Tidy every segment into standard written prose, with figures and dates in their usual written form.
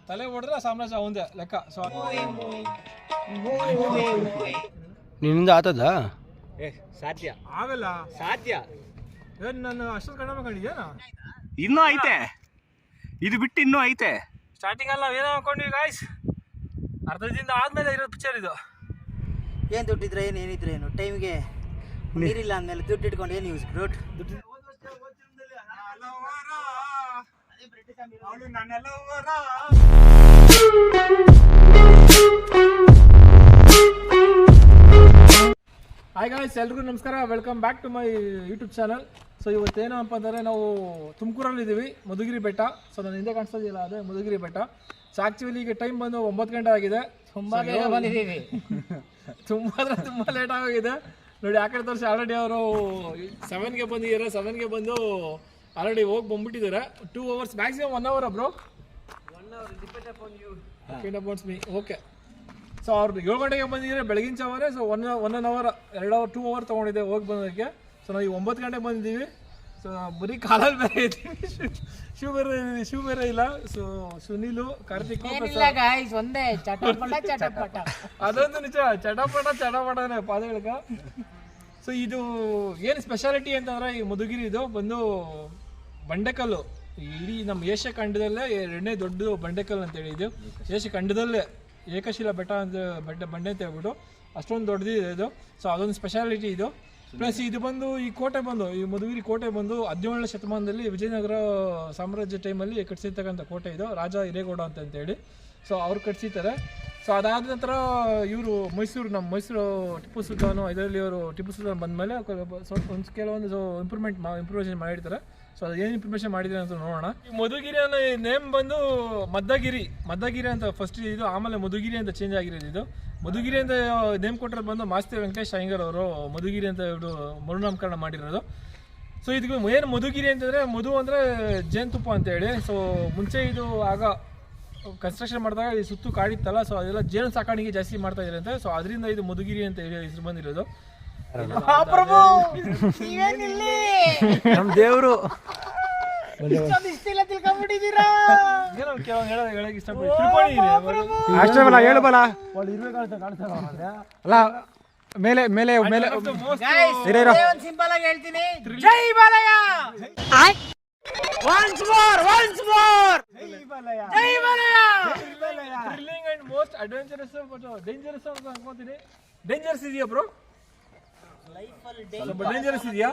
ತಲೆ ಹೊಡೆದ್ರೆ ಸಾಮ್ರಾಜ್ಯ ಅವಂದೇ ಲೆಕ್ಕ. ಸೊ ನಿನ್ನಿಂದ ಆತದ ಸಾಧ್ಯ ಆಗಲ್ಲ, ಸಾಧ್ಯ. ಏನ್ ನಾನು ಅಷ್ಟೊಂದು ಕಡಿಮೆ ಕಂಡಿದ್ಯಾ? ಇನ್ನೂ ಐತೆ, ಇದು ಬಿಟ್ಟು ಇನ್ನೂ ಐತೆ. ಸ್ಟಾರ್ಟಿಂಗ್ ಅಲ್ಲಿ ನಾವೇನೋ ಅನ್ಕೊಂಡ್ವಿ ಗಾಯ್ಸ್, ಅರ್ಧದಿಂದ ಆದ್ಮೇಲೆ ಇರೋ ಪಿಕ್ಚರ್ ಇದು. ಏನು ದುಡ್ಡಿದ್ರೆ ಏನು, ಏನಿದ್ರೆ ಏನು, ಟೈಮ್ಗೆ ನೀರಿಲ್ಲ ಅಂದಮೇಲೆ ದುಡ್ಡು ಇಟ್ಕೊಂಡು ಏನು ಯೂಸ್? ದುಡ್ಡು ಹಾಯ್ ಗಾಯ್ಸ್, ಎಲ್ರಿಗೂ ನಮಸ್ಕಾರ. Welcome back to my YouTube channel. So ಇವತ್ತೇನಪ್ಪ ಅಂದರೆ ನಾವು ತುಮಕೂರಲ್ಲಿ ಇದ್ದೀವಿ, ಮಧುಗಿರಿ ಬೆಟ್ಟ. ಸೊ ನಾನು ಹಿಂದೆ ಕಾಣಿಸೋದಿಲ್ಲ, ಅದೇ ಮಧುಗಿರಿ ಬೆಟ್ಟ. ಸೊ ಆ್ಯಕ್ಚುಲಿ ಈಗ ಟೈಮ್ ಬಂದು 9 ಗಂಟೆ ಆಗಿದೆ. ತುಂಬ ಬೇಗ ಬಂದಿದ್ದೀವಿ. ತುಂಬ ಲೇಟ್ ಆಗೋಗಿದೆ ನೋಡಿ. ಆ ಕಡೆ ತೋರಿಸಿ ಆಲ್ರೆಡಿ ಅವರು 7ಗೆ ಬಂದಿದ್ದಾರೆ. 7ಗೆ ಬಂದು ಆಲ್ರೆಡಿ ಹೋಗಿ ಬಂದ್ಬಿಟ್ಟಿದ್ದಾರೆ. 2 hours maximum 1 hour bro. 1 hour depend upon me. Okay. So ಅವ್ರು 7 ಗಂಟೆಗೆ ಬಂದಿದ್ದಾರೆ ಬೆಳಗಿನ ಜಾವನೇ. ಸೊ 1 hour 2 hour 2 hour ತೊಗೊಂಡಿದೆ ಹೋಗಿ ಬಂದೋದಕ್ಕೆ. ಸೊ ನಾವು ಈಗ 9 ಗಂಟೆಗೆ ಬಂದಿದ್ದೀವಿ. ಸೊ ಬರೀ ಕಾಲಲ್ಲಿ ಬೇರೆ ಇದ್ದೀವಿ, ಶೂ ಬೇರೆ ಇಲ್ಲ. ಸೊ ಸುನೀಲು, ಕಾರ್ತಿಕ್, ಒಂದೇ ಚಟಪಟ. ಅದೊಂದು ನಿಜ, ಚಟಪಟನೇ ಪಾದಗಳಕ. ಸೊ ಇದು ಏನು ಸ್ಪೆಷಾಲಿಟಿ ಅಂತಂದ್ರೆ, ಈ ಮಧುಗಿರಿದು ಬಂದು ಬಂಡೆಕಲ್ಲು. ಇಡೀ ನಮ್ಮ ಏಷ್ಯಾ ಖಂಡದಲ್ಲೇ 2ನೇ ದೊಡ್ಡ ಬಂಡೆಕಲ್ಲು ಅಂತೇಳಿ ಇದು. ಏಷ್ಯಾ ಖಂಡದಲ್ಲೇ ಏಕಶಿಲಾ ಬೆಟ್ಟ ಅಂತ ಬಂಡೆ ಅಂತ ಹೇಳ್ಬಿಟ್ಟು ಅಷ್ಟೊಂದು ದೊಡ್ಡದಿದೆ ಇದು. ಸೊ ಅದೊಂದು ಸ್ಪೆಷಾಲಿಟಿ ಇದು. ಪ್ಲಸ್ ಇದು ಬಂದು ಈ ಕೋಟೆ ಬಂದು, ಈ ಮಧುಗಿರಿ ಕೋಟೆ ಬಂದು 17ನೇ ಶತಮಾನದಲ್ಲಿ ವಿಜಯನಗರ ಸಾಮ್ರಾಜ್ಯ ಟೈಮಲ್ಲಿ ಕಟ್ಸಿರ್ತಕ್ಕಂಥ ಕೋಟೆ ಇದು. ರಾಜ ಹಿರೇಗೌಡ ಅಂತೇಳಿ ಸೊ ಅವ್ರು ಕಟ್ಸಿರ್ತಾರೆ. ಸೊ ಅದಾದ ನಂತರ ಇವರು ನಮ್ಮ ಮೈಸೂರು ಟಿಪ್ಪು ಸುಲ್ತಾನು, ಇದರಲ್ಲಿ ಇವರು ಟಿಪ್ಪು ಸುಲ್ತಾನ್ ಬಂದಮೇಲೆ ಒಂದು ಕೆಲವೊಂದು ಇಂಪ್ರೂವೇಷನ್ ಮಾಡಿರ್ತಾರೆ. ಸೊ ಅದು ಏನು ಇಂಪ್ರೂವೇಷನ್ ಮಾಡಿದ್ದಾರೆ ಅಂತ ನೋಡೋಣ. ಈ ಮಧುಗಿರಿ ಅನ್ನೋ ನೇಮ್ ಬಂದು ಮದ್ದಗಿರಿ ಅಂತ ಫಸ್ಟ್ ಇದು, ಆಮೇಲೆ ಮಧುಗಿರಿ ಅಂತ ಚೇಂಜ್ ಆಗಿರೋದು ಇದು. ಮಧುಗಿರಿ ಅಂತ ನೇಮ್ ಕೊಟ್ಟರೆ ಬಂದು ಮಾಸ್ತಿ ವೆಂಕಟೇಶ್ ಅಯ್ಯಂಗಾರ್ ಅವರು ಮಧುಗಿರಿ ಅಂತ ಇವರು ಮರುನಾಮಕರಣ ಮಾಡಿರೋದು. ಸೊ ಇದಕ್ಕೆ ಏನು ಮಧುಗಿರಿ ಅಂತಂದರೆ, ಮಧು ಅಂದರೆ ಜೇನುತುಪ್ಪ ಅಂತೇಳಿ. ಸೊ ಮುಂಚೆ ಇದು ಆಗ ಕನ್ಸ್ಟ್ರಕ್ಷನ್ ಮಾಡಿದಾಗ ಈ ಸುತ್ತು ಕಾಡಿತ್ತಲ್ಲ, ಸೊ ಅದೆಲ್ಲ ಜೇನು ಸಾಕಾಣಿಕೆ ಜಾಸ್ತಿ ಮಾಡ್ತಾ ಇದ್ದಾರೆ ಅಂತ. ಸೊ ಅದರಿಂದ ಇದು ಮಧುಗಿರಿ ಅಂತ ಹೇಳಿ ಹೆಸರು ಬಂದಿರೋದು. ನಮ್ಮ ದೇವರು ಹೇಳಕ್ ಇಷ್ಟಪಡ್ತೀನಿ. ಅಲ್ಲ ಮೇಲೆ ಮೇಲೆ ಮೇಲೆ ಸಿಂಪಲ್ ಆಗಿ ಹೇಳ್ತೀನಿ, Jai Balayya. Once more. Jai Balayya. Thrilling and most adventurous dangerous ಅಂತ ಅನ್ಕೋತೀನಿ. ಡೇಂಜರಸ್ ಇದೆಯಾ ಬ್ರೋ? ಡೇಂಜರಸ್ ಇದೆಯಾ?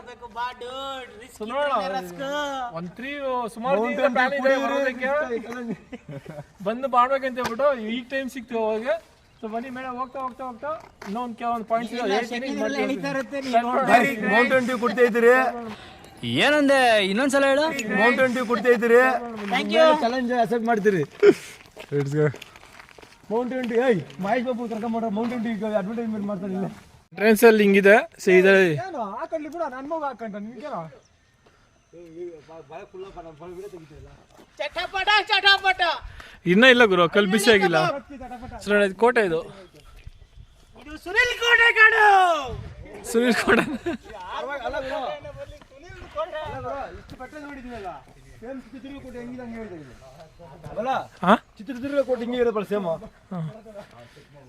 ಸುಮಾರು ಬಂದು ಮಾಡ್ಬೇಕಂತ ಹೇಳ್ಬಿಟ್ಟು ಈಗ ಟೈಮ್ ಸಿಕ್ತು ಅವಾಗ. ಸೊ ಬನ್ನಿ ಮೇಡಮ್, ಹೋಗ್ತಾ ಇನ್ನೊಂದು ಕೆಲವೊಂದು ಪಾಯಿಂಟ್ಸ್ ಮೌಂಟೇನ್ ಡ್ಯೂ ಕೊಡ್ತಾ ಇದ್ದೀರಿ. ಏನಂದೆ ಇನ್ನೊಂದ್ಸಲ ಹೇಳು. ಮೌಂಟೇನ್ ಡ್ಯೂ ಕೊಡ್ತಾ ಇದ್ದೀರಿ, ಚಾಲೆಂಜ್ ಅಕ್ಸೆಪ್ಟ್ ಮಾಡ್ತೀರಿ. ಮೌಂಟೇನ್ ಡ್ಯೂ ಮಹೇಶ್ ಬಾಬು ಕರ್ಕೊಂಡ್ಬಿಟ್ರೆ ಮೌಂಟೇನ್ ಡ್ಯೂ ಅಡ್ವರ್ಟೈಸ್ಮೆಂಟ್ ಮಾಡ್ತಾರೆ ಇಲ್ಲ. ಟ್ರೈನ್ಸ್ ಅಲ್ಲಿ ಹಿಂಗಿದೆ. ಸೊ ಇದರಲ್ಲಿ ಚಟಪಟ. ಇನ್ನ ಇಲ್ಲ ಗುರು, ಕಲ್ ಬಿಸಿ ಆಗಿಲ್ಲ. ಕೋಟೆ ಇದು ಸುನಿಲ್ ಕೋಟೆ ಕಾಡು. ಸುನೀಲ್ ಕೋಟೆ ಚಿತ್ರದುರ್ಗ ಕೋಟೆ ಹಿಂಗೆ ಇರೋದು ಸೇಮ್.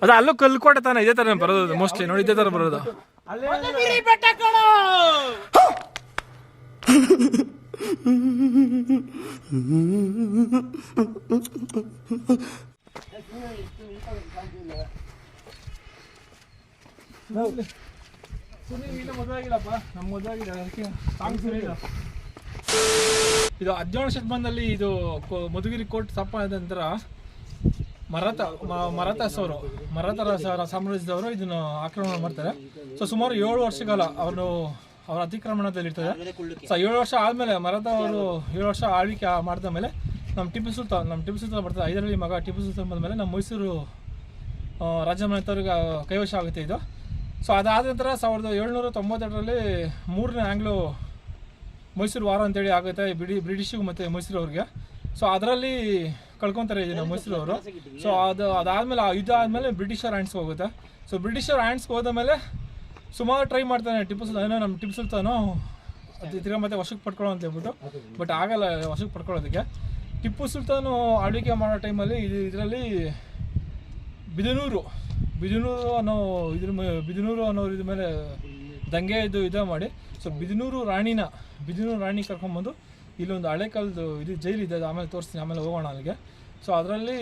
ಅದ ಅಲ್ಲೂ ಕಲ್ಲು ಕೋಟೆ ತಾನೆ, ಇದೇ ತರ ಬರೋದು ಮೋಸ್ಟ್ಲಿ. ನೋಡಿ ಇದೇ ತರ ಬರೋದು. ಬೆಟ್ಟ ಕಾಡು. ಸುನೀಲ್ ಮದುವೆ ಆಗಿಲ್ಲಪ್ಪ, ನಮ್ಮ ಮದುವೆ ಆಗಿದೆ. ಅದಕ್ಕೆ ಸಾಂಗ್ ಸುನೀಲ್. ಇದು 17ನೇ ಶತಮಾನದಲ್ಲಿ ಇದು ಮಧುಗಿರಿ ಕೋಟೆ ಸ್ಥಾಪನೆ ಆದ ನಂತರ ಮರಾಠ ಸಾಮ್ರಾಜ್ಯದವರು ಇದನ್ನು ಆಕ್ರಮಣ ಮಾಡ್ತಾರೆ. ಸೊ ಸುಮಾರು 7 ವರ್ಷಗಳ ಅವರ ಅತಿಕ್ರಮಣದಲ್ಲಿ ಇರ್ತದೆ. ಸೊ 7 ವರ್ಷ ಆದಮೇಲೆ ಮರಾಠವರು 7 ವರ್ಷ ಆಳ್ವಿಕೆ ಮಾಡಿದ ಮೇಲೆ ನಮ್ಮ ಟಿಪ್ಪು ಸುಲ್ತಾನ್ ಬರ್ತಾರೆ. 5ರಲ್ಲಿ ಮಗ ಟಿಪ್ಪು ಸುಲ್ತಾನ್ ಬಂದ ಮೇಲೆ ನಮ್ಮ ಮೈಸೂರು ರಾಜಮನೆತವ್ರಿಗೆ ಕೈವಶ ಆಗುತ್ತೆ ಇದು. ಸೊ ಅದಾದ ನಂತರ 1792ರಲ್ಲಿ 3ನೇ ಆಂಗ್ಲೋ ಮೈಸೂರು ವಾರ ಅಂತೇಳಿ ಆಗುತ್ತೆ ಬ್ರಿಟಿಷಿಗೂ ಮತ್ತು ಮೈಸೂರವ್ರಿಗೆ. ಸೊ ಅದರಲ್ಲಿ ಕಳ್ಕೊತಾರೆ ಇದನ್ನು ಮೈಸೂರವರು. ಸೊ ಅದಾದಮೇಲೆ ಯುದ್ಧ ಆದಮೇಲೆ ಬ್ರಿಟಿಷರ್ ಹ್ಯಾಂಡ್ಸ್ಗೆ ಹೋಗುತ್ತೆ. ಸೊ ಬ್ರಿಟಿಷರ್ ಹ್ಯಾಂಡ್ಸ್ಗೆ ಹೋದ ಮೇಲೆ ಸುಮಾರು ಟ್ರೈ ಮಾಡ್ತಾನೆ ಟಿಪ್ಪು ಸುಲ್ತಾನ್. ನಮ್ಮ ಟಿಪ್ಪು ಸುಲ್ತಾನು ಅದು ತಿರ್ಗಾ ಮತ್ತೆ ವಶಕ್ಕೆ ಪಡ್ಕೊಳ್ಳೋ ಅಂತ ಹೇಳ್ಬಿಟ್ಟು. ಬಟ್ ಆಗಲ್ಲ ವಶಕ್ಕೆ ಪಡ್ಕೊಳ್ಳೋದಕ್ಕೆ. ಟಿಪ್ಪು ಸುಲ್ತಾನು ಆಳ್ವಿಕೆ ಮಾಡೋ ಟೈಮಲ್ಲಿ ಇದರಲ್ಲಿ ಬಿದನೂರು ಅನ್ನೋ ಇದ್ರ ಮೇಲೆ ದಂಗೆ ಇದು ಮಾಡಿ, ಸೊ ಬಿದನೂರು ರಾಣಿ ಕರ್ಕೊಂಬಂದು ಇಲ್ಲೊಂದು ಹಳೆ ಕಾಲದ್ದು ಇದು ಜೈಲಿದೆ, ಅದು ಆಮೇಲೆ ತೋರಿಸ್ತೀನಿ, ಆಮೇಲೆ ಹೋಗೋಣ ಅಲ್ಲಿಗೆ. ಸೊ ಅದರಲ್ಲಿ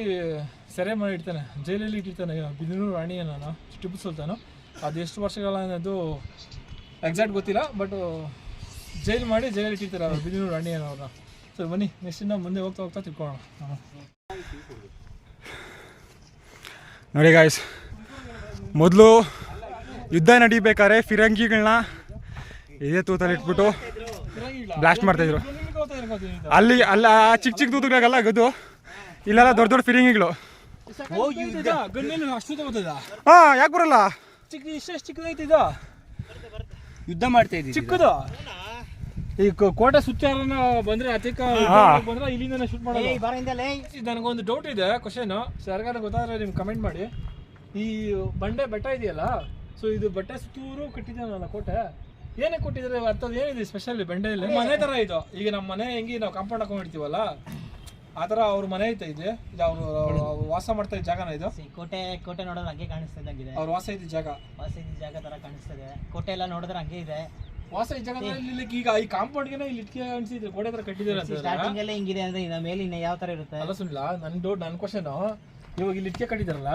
ಸೆರೆ ಮಾಡಿ ಇಡ್ತಾನೆ, ಜೈಲಲ್ಲಿ ಇಟ್ಟಿರ್ತಾನೆ ಬಿದನೂರು ರಾಣಿಯನ್ನು ಟಿಪ್ಪು ಸುಲ್ತಾನು. ಅದು ಎಷ್ಟು ವರ್ಷಗಳ ಅನ್ನೋದು ಎಕ್ಸಾಕ್ಟ್ ಗೊತ್ತಿಲ್ಲ, ಬಟ್ ಜೈಲಲ್ಲಿ ಇಟ್ಟಿರ್ತಾರೆ ಅವರು ಬಿದನೂರು ರಾಣಿಯನ್ನು ಅವ್ರನ್ನ. ಸೊ ಬನ್ನಿ ನೆಕ್ಸ್ಟಿಂದ ಮುಂದೆ ಹೋಗ್ತಾ ತಿಳ್ಕೊಳ್ಳೋಣ. ನೋಡಿ ಗಾಯ್ಸ್, ಮೊದಲು ಯುದ್ಧ ನಡಿಬೇಕಾದ್ರೆ ಫಿರಂಗಿಗಳನ್ನ ಇದೇ ತೂತಲ್ಲಿ ಇಟ್ಬಿಟ್ಟು ಬ್ಲಾಸ್ಟ್ ಮಾಡ್ತಾಯಿದ್ರು. ಅಲ್ಲಿ ಚಿಕ್ಕ ತೂತುಗಳಿಗೆಲ್ಲ ಗದ್ದು, ಇಲ್ಲೆಲ್ಲ ದೊಡ್ಡ ಫಿರಂಗಿಗಳು. ಹಾಂ, ಯಾಕೆ ಬರಲ್ಲ? ಚಿಕ್ಕದೈತಿ ಯುದ್ಧ ಮಾಡ್ತಾ ಇದ್ದೀವಿ. ಚಿಕ್ಕದು ಈ ಕೋಟೆ ಸುತ್ತಾರನ ಬಂದ್ರೆ ಅತಿಕ ಬಂದ್ರೆ ಇಲ್ಲಿಂದ ಶೂಟ್ ಮಾಡೋದು. ನನಗೊಂದು ಡೌಟ್ ಇದೆ, ಕ್ವಶನ್ ಯಾರಿಗಾರ ಗೊತ್ತಾದ್ರೆ ನಿಮ್ಗೆ ಕಮೆಂಟ್ ಮಾಡಿ. ಈ ಬೆಟ್ಟ ಇದೆಯಲ್ಲ, ಸೊ ಇದು ಬೆಟ್ಟ ಸುತ್ತೂರು ಕಟ್ಟಿದ್ದಾನಲ್ಲ ಕೋಟೆ, ಏನಕ್ಕೆ ಕೊಟ್ಟಿದ್ದಾರೆ? ಅರ್ಥದ ಏನಿದೆ ಸ್ಪೆಷಲ್ ಬಂಡೆಯಲ್ಲಿ? ಮನೆ ತರ ಇದು. ಈಗ ನಮ್ಮ ಮನೆ ಹೆಂಗೆ ನಾವು ಕಾಂಪೌಂಡ್ ಹಾಕೊಂಡಿರ್ತೀವಲ್ಲ, ಆ ಥರ ಅವ್ರ ಮನೆ ಐತೆ ಇದೆ. ಇದು ಅವರು ವಾಸ ಮಾಡ್ತಾ ಇದ್ದ ಜಾಗನ ಇದು. ಕೋಟೆ ನೋಡಿದ್ರೆ ಹಂಗೆ ಕಾಣಿಸ್ತಿದ್ದಂಗಿದೆ. ಅವ್ರು ವಾಸ ಇದ್ದ ಜಾಗ ತರ ಕಾಣಿಸ್ತದೆ. ಕೋಟೆ ಎಲ್ಲ ನೋಡಿದ್ರೆ ಹಂಗೆ ಇದೆ. ವಾಸ ಈ ಜಾಗದಲ್ಲಿ ಈಗ ಈ ಕಾಂಪೌಂಡ್ಗೆ ಇಲ್ಲಿ ಇಟ್ಕೆ ಅನ್ಸಿದ್ರೆ ಗೋಡೆ ತರ ಕಟ್ಟಿದ್ದಾರೆ. ಸ್ಟಾರ್ಟಿಂಗ್ ಎಲ್ಲ ಹಿಂಗಿದೆ ಅಂದ್ರೆ ಇನ್ನ ಮೇಲೆ ಇನ್ನ ಯಾವ ತರ ಇರುತ್ತೆ? ಅಲ್ಲ ಸುನಿಲ್ಲ, ನನ್ನ ಕ್ವಶನ್, ಇವಾಗ ಇಲ್ಲಿ ಇಟ್ಕೆ ಕಟ್ಟಿದಾರಲ್ಲ,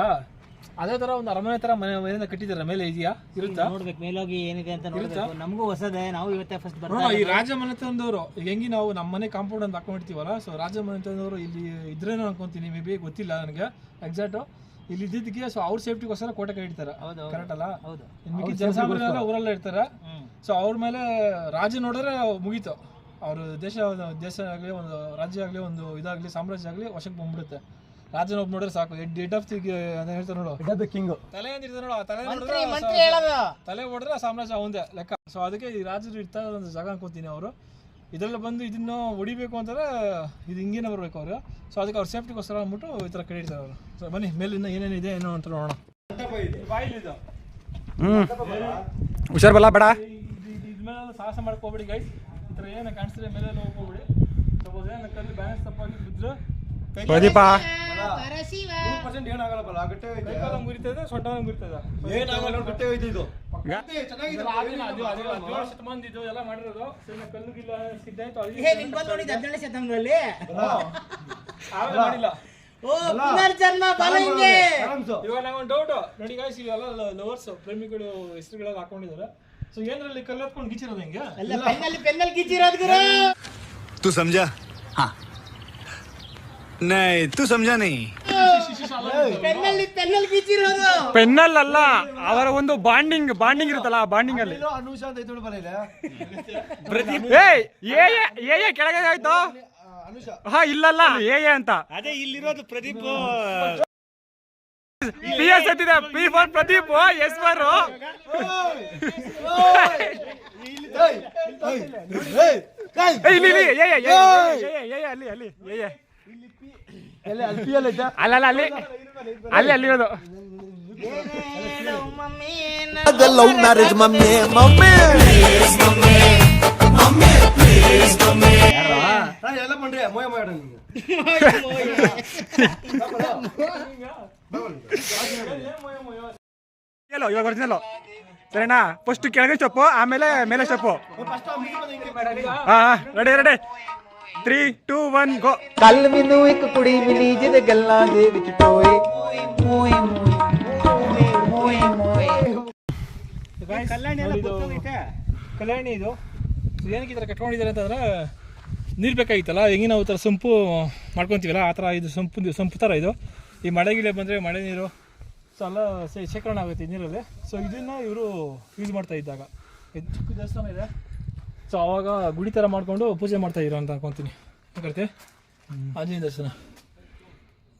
ಅದೇ ತರ ಒಂದು ಅರಮನೆ ತರ ಮನೆಯಿಂದ ಕಟ್ಟಿದಾರ, ಮೇಲೆ ಇದೆಯಾ? ಇರುತ್ತಾ? ನೋಡ್ಬೇಕು ಮೇಲೋಗಿ ಏನಿದೆ ಅಂತ ನೋಡ್ಬೇಕು. ನಮಗೂ ಹೊಸದೇ, ನಾವು ಇವತ್ತೇ ಫಸ್ಟ್ ಈ ರಾಜ ಮನೆತನದವರು ಈಗ ಹೆಂಗಿ ನಾವು ನಮ್ಮ ಮನೆ ಕಾಂಪೌಂಡ್ ಅಂತ ಹಾಕೊಂಡಿರ್ತೀವಲ್ಲ, ಸೊ ರಾಜ ಮನೆತನದವರು ಇಲ್ಲಿ ಇದ್ರೇನೋ ಅನ್ಕೊಂತೀನಿ, ಮೇ ಬಿ ಗೊತ್ತಿಲ್ಲ ನನಗೆ ಎಕ್ಸಾಕ್ಟ್. ಇಲ್ಲಿ ಇದ್ದಿದ್ದಕ್ಕೆ ಸೊ ಅವ್ರ ಸೇಫ್ಟಿಗೋಸ್ಕರ ಕೋಟೆ ಕಟ್ಟಿರ್ತಾರೆ, ಕರೆಕ್ಟ್ ಅಲ್ಲ? ಹೌದು. ಜನಸಾಮಾನ್ಯರೆಲ್ಲ ಊರಲ್ಲೇ ಇರ್ತಾರೆ. ಸೊ ಅವ್ರ ಮೇಲೆ ರಾಜ ನೋಡಿದ್ರೆ ಮುಗೀತು, ಅವರು ದೇಶ ಆಗಲಿ, ಒಂದು ರಾಜ್ಯ ಆಗಲಿ, ಒಂದು ಇದಾಗಲಿ, ಸಾಮ್ರಾಜ್ಯ ಆಗಲಿ ವಶಕ್ಕೆ ಬಂದ್ಬಿಡುತ್ತೆ. ರಾಜನ ಒಬ್ಬ ನೋಡ್ರೆ ಸಾಕು, ಹೆಡ್ ಆಫ್ ದಿ ಹೇಳ್ತಾರೆ ನೋಡು, ಹೆಡ್ ಆಫ್ ದ ಕಿಂಗ್. ತಲೆ ಏನಿರ್ತದೆ ನೋಡು, ತಲೆ ಹೊಡೆದ್ರೆ ಸಾಮ್ರಾಜ್ಯ ಅವಂದೇ ಲೆಕ್ಕ. ಸೊ ಅದಕ್ಕೆ ಈ ರಾಜರು ಇರ್ತಾ ಒಂದು ಜಾಗ ಅನ್ಕೋತೀನಿ. ಅವರು ಇದೆಲ್ಲ ಬಂದು ಇದನ್ನು ಹೊಡಿಬೇಕು ಅಂತಂದ್ರೆ ಇದು ಹಿಂಗೇನೆ ಬರ್ಬೇಕು ಅವರು. ಸೊ ಅದಕ್ಕೆ ಅವ್ರ ಸೇಫ್ಟಿಗೋಸ್ಕರ ಅಂದ್ಬಿಟ್ಟು ಈ ಥರ ಕಟ್ಟಿರ್ತಾರೆ ಅವರು. ಸೊ ಬನ್ನಿ ಮೇಲಿಂದ ಏನೇನಿದೆ ಏನೋ ಅಂತ ನೋಡೋಣ. ಬಾಯಿಲಿದು ಹುಷಾರ್ ಬಲ್ಲ ಬೇಡ, ಇದ್ಮೇಲೆ ಸಾಹಸ ಮಾಡ್ಕೋಬೇಡಿ ಗೈಸ್. ಈ ಥರ ಏನು ಕಾಣಿಸ್ತಿದೆ ಮೇಲೆ ಹೋಗ್ಕೋಬೇಡಿ. ಸಪೋಸ್ ಏನು ಕಲ್ಲಿ ಬ್ಯಾಲೆನ್ಸ್ ತಪ್ಪಾಗಿ ಬಿದ್ದರೆ ಪ್ರದೀಪ ಮುರಿತದೆ, ಸೊಟ್ಟ ಮುರಿತದೆ. ಶತಮಾನದಿದ್ದು ಎಲ್ಲ ಮಾಡಿರೋದು ಕಲ್ಲು ಗಿಲ್ಲ ಸಿದ್ದಾಯ್ತು. ಇವಾಗ ನಂಗೊಂದು ಡೌಟ್ ನೋಡಿ ಗಾಯ್ಸ್, ಇವೆಲ್ಲ ಲವರ್ಸ್ ಪ್ರೇಮಿಗಳು ಹೆಸರುಗಳೆಲ್ಲ ಹಾಕೊಂಡಿದ್ದಾರೆ. ಸೊ ಏನ್ರಲ್ಲಿ ಕಲ್ಲು ಹತ್ಕೊಂಡು ಗಿಚ್ಚಿರೋದು ಹೆಂಗೆ? तू समझा? हाँ नहीं, तू समझा नहीं. ಪೆನ್ನಲ್ ಅಲ್ಲ, ಅವರ ಒಂದು ಬಾಂಡಿಂಗ್ ಇರುತ್ತಲ್ಲ, ಆ ಬಾಂಡಿಂಗ್ ಅಲ್ಲಿ ಕೆಳಗೆ ಆಯ್ತು. ಹಾ ಇಲ್ಲಲ್ಲ, ಅಂತ ಅದೇ ಇಲ್ಲಿರೋದು ಪ್ರದೀಪ್. ಪಿ ಎಸ್ ಎತ್ತಿದೆ, P for Pradeep, S for ಅಲ್ಲಿ ಇರೋದು. ಲವ್ ಮ್ಯಾರೇಜ್ ಮಮ್ಮಿ ಎಲ್ಲ ಪಂಡ್ರೆ ಮೋಯ ಇವಾಗ ಒರಿಜಿನಲ್ ಸರಿನಾ? ಫಸ್ಟ್ ಕೆಳಗೆ ಸ್ಟೆಪ್ಪು, ಆಮೇಲೆ ಮೇಲೆ ಸ್ಟೆಪ್ಪು. ಹಾ ರೆಡಿ 3, 2, 1 ಗೋ. ਕੱਲ ਮੈਨੂੰ ਇੱਕ ਕੁੜੀ ਮਿਲੀ ਜਿਹਦੇ ਗੱਲਾਂ ਦੇ ਵਿੱਚ ਟੋਏ ਮੋਏ ಕಲ್ಯಾಣಿ ಇದು ಏನಕ್ಕೆ ಈ ಥರ ಕಟ್ಕೊಂಡಿದ್ದಾರೆ ಅಂತಂದ್ರೆ, ನೀರು ಬೇಕಾಗಿತ್ತಲ್ಲ, ಹೆಂಗೆ ನಾವು ಈ ಥರ ಸಂಪು ಮಾಡ್ಕೊತೀವಲ್ಲ, ಆ ಥರ ಇದು ಸಂಪು ಥರ ಇದು. ಈ ಮಳೆಗಿಳೆ ಬಂದರೆ ಮಳೆ ನೀರು ಸೊ ಎಲ್ಲ ಶೇಖರಣೆ ಆಗುತ್ತೆ ಈ ನೀರಲ್ಲಿ. ಸೊ ಇದನ್ನು ಇವರು ಯೂಸ್ ಮಾಡ್ತಾ ಇದ್ದಾಗ, ಇದು ಚಿಕ್ಕ ದೇವಸ್ಥಾನ ಇದೆ. ಸೊ ಆವಾಗ ಗುಡಿ ಥರ ಮಾಡ್ಕೊಂಡು ಪೂಜೆ ಮಾಡ್ತಾ ಇರೋ ಅಂತ ಅನ್ಕೊತೀನಿ. ಯಾಕಂತೆ ಆಂಜನೇಯ ದರ್ಶನ.